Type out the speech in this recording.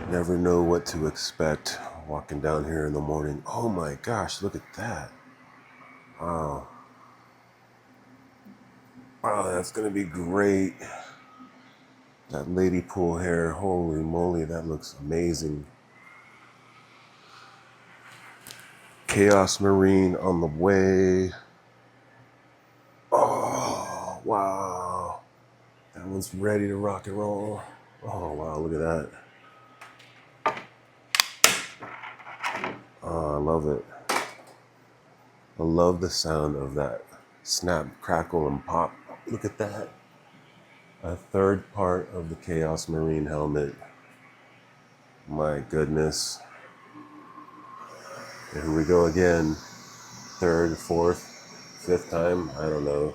Never know what to expect walking down here in the morning. Oh my gosh, look at that. Wow. Wow, that's gonna be great. That lady pool hair, holy moly, that looks amazing. Chaos Marine on the way. Oh, wow. That one's ready to rock and roll. Oh, wow, look at that. Oh, I love it. I love the sound of that snap, crackle, and pop. Look at that. A third part of the Chaos Marine helmet. My goodness. Here we go again. Third, fourth, fifth time. I don't know.